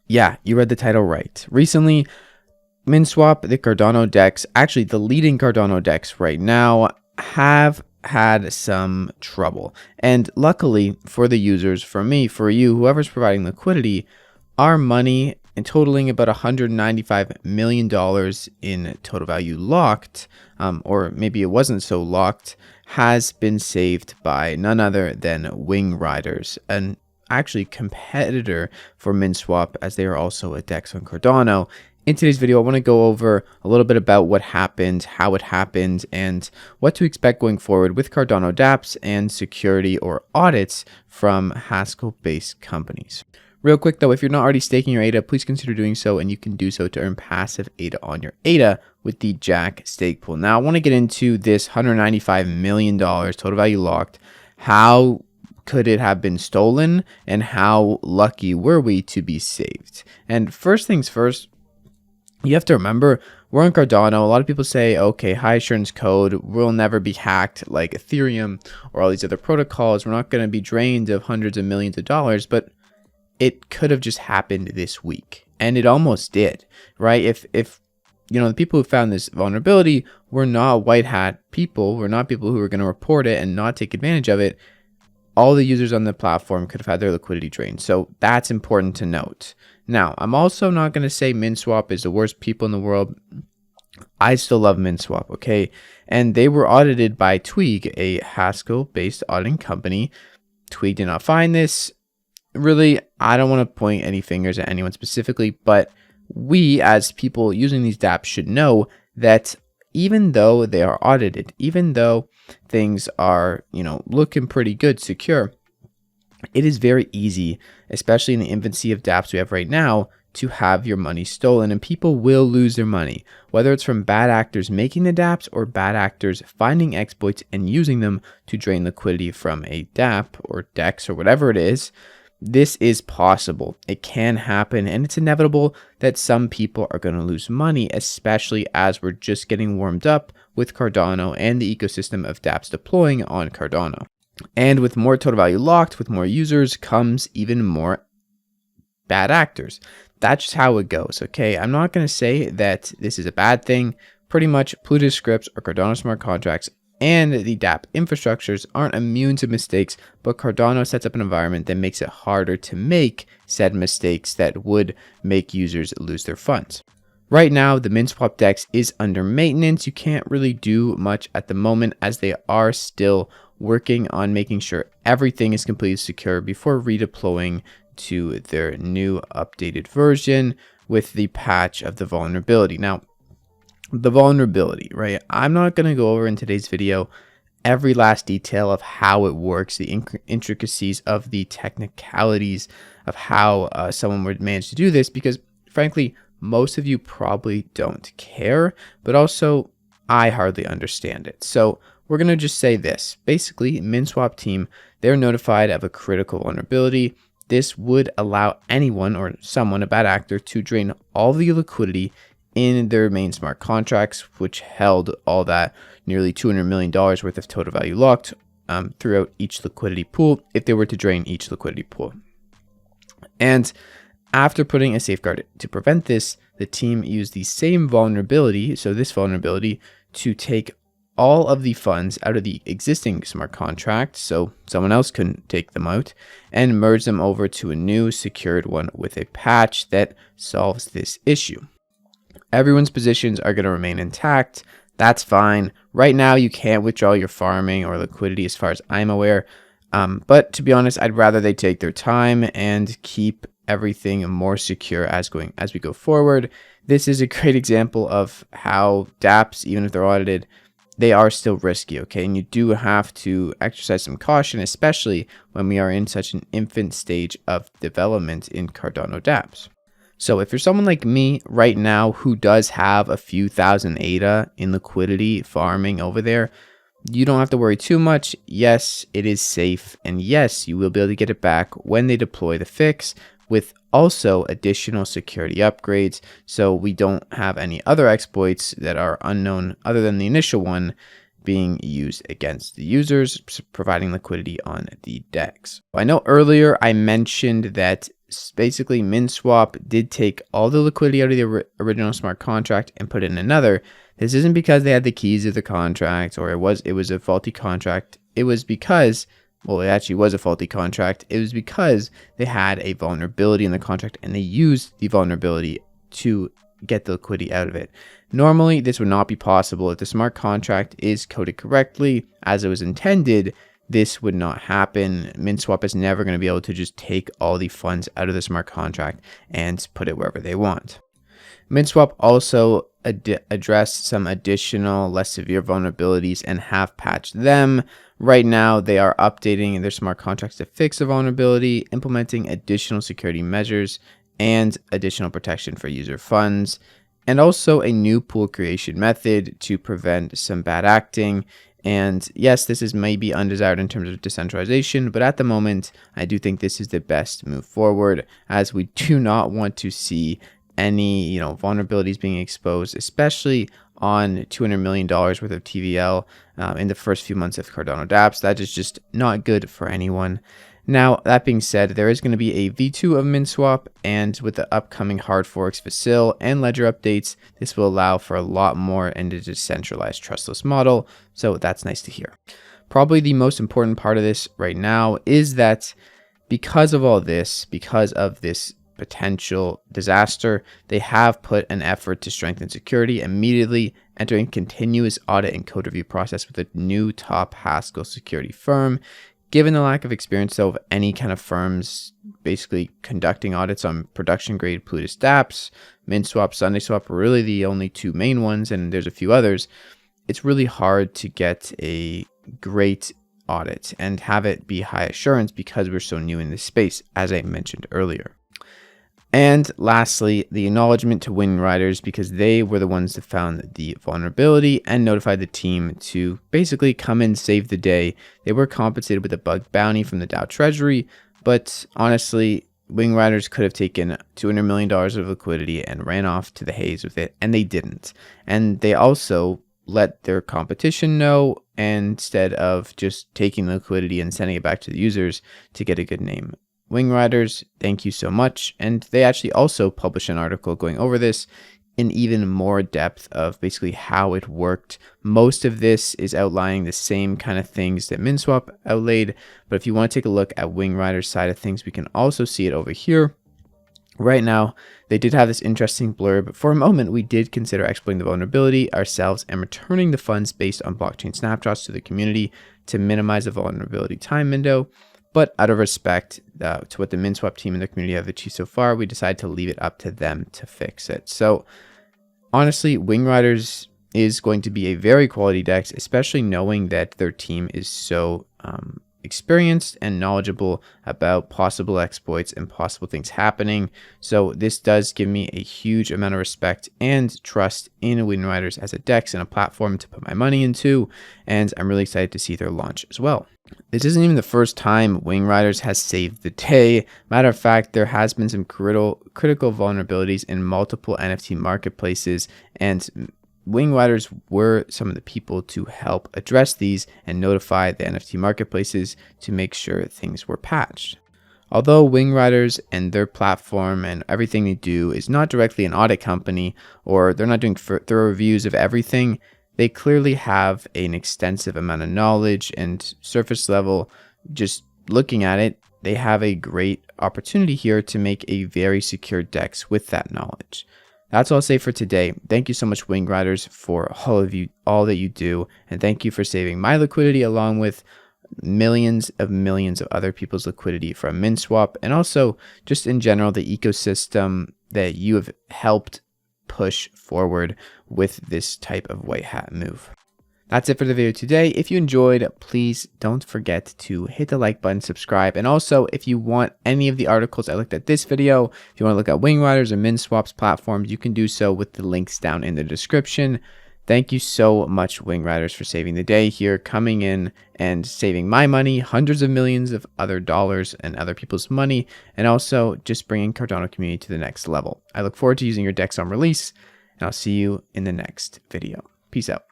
Yeah, you read the title right. Recently, Minswap, the Cardano DEX, actually the leading Cardano DEX right now, have had some trouble. And luckily for the users, for me, for you, whoever's providing liquidity, our money and totaling about $195 million in total value locked, or maybe it wasn't so locked, has been saved by none other than Wingriders, an actually competitor for Minswap, as they are also a DEX on Cardano. In today's video, I want to go over a little bit about what happened, how it happened, and what to expect going forward with Cardano dApps and security or audits from Haskell-based companies. Real quick though, if you're not already staking your ADA, please consider doing so, and you can do so to earn passive ADA on your ADA with the Jack stake pool. Now, I want to get into this $195 million total value locked. How could it have been stolen, and how lucky were we to be saved? And first things first, you have to remember, we're on Cardano. A lot of people say, okay, high assurance code will never be hacked like Ethereum or all these other protocols. We're not going to be drained of hundreds of millions of dollars, but it could have just happened this week. And it almost did, right? If you know, the people who found this vulnerability were not white hat people, were not people who were going to report it and not take advantage of it, all the users on the platform could have had their liquidity drained. So that's important to note. Now, I'm also not going to say Minswap is the worst people in the world. I still love Minswap, okay? And they were audited by Tweeg, a Haskell-based auditing company. Tweeg did not find this. Really, I don't want to point any fingers at anyone specifically, but we as people using these dApps should know that even though they are audited, even though things are, looking pretty good, secure, it is very easy, especially in the infancy of dApps we have right now, to have your money stolen, and people will lose their money, whether it's from bad actors making the dApps or bad actors finding exploits and using them to drain liquidity from a dApp or DEX or whatever it is. This is possible. It can happen, and it's inevitable that some people are going to lose money, especially as we're just getting warmed up with Cardano and the ecosystem of dApps deploying on Cardano. And with more total value locked, with more users, comes even more bad actors. That's just how it goes, okay? I'm not going to say that this is a bad thing. Pretty much Plutus scripts or Cardano smart contracts and the dApp infrastructures aren't immune to mistakes, but Cardano sets up an environment that makes it harder to make said mistakes that would make users lose their funds. Right now, the Minswap DEX is under maintenance. You can't really do much at the moment, as they are still working on making sure everything is completely secure before redeploying to their new updated version with the patch of the vulnerability. Now, the vulnerability, right? I'm not going to go over in today's video every last detail of how it works, the intricacies of the technicalities of how someone would manage to do this, because frankly, most of you probably don't care, but also I hardly understand it. So we're going to just say this. Basically, Minswap team, they're notified of a critical vulnerability. This would allow anyone or someone, a bad actor, to drain all the liquidity in their main smart contracts, which held all that nearly $200 million worth of total value locked throughout each liquidity pool, if they were to drain each liquidity pool. And after putting a safeguard to prevent this, the team used the same vulnerability, so this vulnerability, to take all of the funds out of the existing smart contract, so someone else couldn't take them out, and merge them over to a new secured one with a patch that solves this issue. Everyone's positions are going to remain intact. That's fine. Right now, you can't withdraw your farming or liquidity as far as I'm aware. But to be honest, I'd rather they take their time and keep everything more secure as we go forward. This is a great example of how dApps, even if they're audited, they are still risky, okay? And you do have to exercise some caution, especially when we are in such an infant stage of development in Cardano dApps. So if you're someone like me right now who does have a few thousand ADA in liquidity farming over there, you don't have to worry too much. Yes, it is safe. And yes, you will be able to get it back when they deploy the fix, with also additional security upgrades. So we don't have any other exploits that are unknown other than the initial one being used against the users, providing liquidity on the DEX. I know earlier I mentioned that basically Minswap did take all the liquidity out of the original smart contract and put it in another. This isn't because they had the keys of the contract or it was a faulty contract. It was because, well, it actually was a faulty contract. It was because they had a vulnerability in the contract and they used the vulnerability to get the liquidity out of it. Normally, this would not be possible. If the smart contract is coded correctly as it was intended, this would not happen. Minswap is never going to be able to just take all the funds out of the smart contract and put it wherever they want. Minswap also addressed some additional less severe vulnerabilities and have patched them. Right now, they are updating their smart contracts to fix the vulnerability, implementing additional security measures, and additional protection for user funds, and also a new pool creation method to prevent some bad acting. And yes, this is maybe undesired in terms of decentralization, but at the moment, I do think this is the best move forward, as we do not want to see any vulnerabilities being exposed, especially on $200 million worth of TVL in the first few months of Cardano dApps. That is just not good for anyone. Now, that being said, there is going to be a V2 of Minswap, and with the upcoming hard forks Facil and Ledger updates, this will allow for a lot more in a decentralized trustless model, so that's nice to hear. Probably the most important part of this right now is that because of this potential disaster, they have put an effort to strengthen security, immediately entering continuous audit and code review process with a new top Haskell security firm. Given the lack of experience, though, of any kind of firms basically conducting audits on production-grade Plutus dApps, Minswap, SundaySwap are really the only two main ones, and there's a few others, it's really hard to get a great audit and have it be high assurance because we're so new in this space, as I mentioned earlier. And lastly, the acknowledgement to Wingriders, because they were the ones that found the vulnerability and notified the team to basically come and save the day. They were compensated with a bug bounty from the DAO treasury, but honestly, Wingriders could have taken $200 million of liquidity and ran off to the haze with it, and they didn't. And they also let their competition know instead of just taking the liquidity and sending it back to the users to get a good name. Wingriders, thank you so much. And they actually also published an article going over this in even more depth of basically how it worked. Most of this is outlining the same kind of things that Minswap outlaid, but if you want to take a look at Wingriders' side of things, we can also see it over here. Right now, they did have this interesting blurb. For a moment, we did consider exploiting the vulnerability ourselves and returning the funds based on blockchain snapshots to the community to minimize the vulnerability time window. But out of respect to what the Minswap team and the community have achieved so far, we decided to leave it up to them to fix it. So honestly, Wingriders is going to be a very quality DEX, especially knowing that their team is so experienced and knowledgeable about possible exploits and possible things happening. So this does give me a huge amount of respect and trust in Wingriders as a DEX and a platform to put my money into, and I'm really excited to see their launch as well. This isn't even the first time Wingriders has saved the day. Matter of fact, there has been some critical vulnerabilities in multiple NFT marketplaces, and Wingriders were some of the people to help address these and notify the NFT marketplaces to make sure things were patched. Although Wingriders and their platform and everything they do is not directly an audit company, or they're not doing thorough reviews of everything, they clearly have an extensive amount of knowledge and surface level. Just looking at it, they have a great opportunity here to make a very secure DEX with that knowledge. That's all I'll say for today. Thank you so much, Wingriders, for all that you do, and thank you for saving my liquidity along with millions of other people's liquidity from Minswap, and also just in general the ecosystem that you have helped push forward with this type of white hat move. That's it for the video today. If you enjoyed, please don't forget to hit the like button, subscribe, and also if you want any of the articles I looked at this video, if you want to look at Wingriders or Minswap's platforms, you can do so with the links down in the description. Thank you so much, Wingriders, for saving the day here, coming in and saving my money, hundreds of millions of other dollars and other people's money, and also just bringing Cardano community to the next level. I look forward to using your DEX on release, and I'll see you in the next video. Peace out.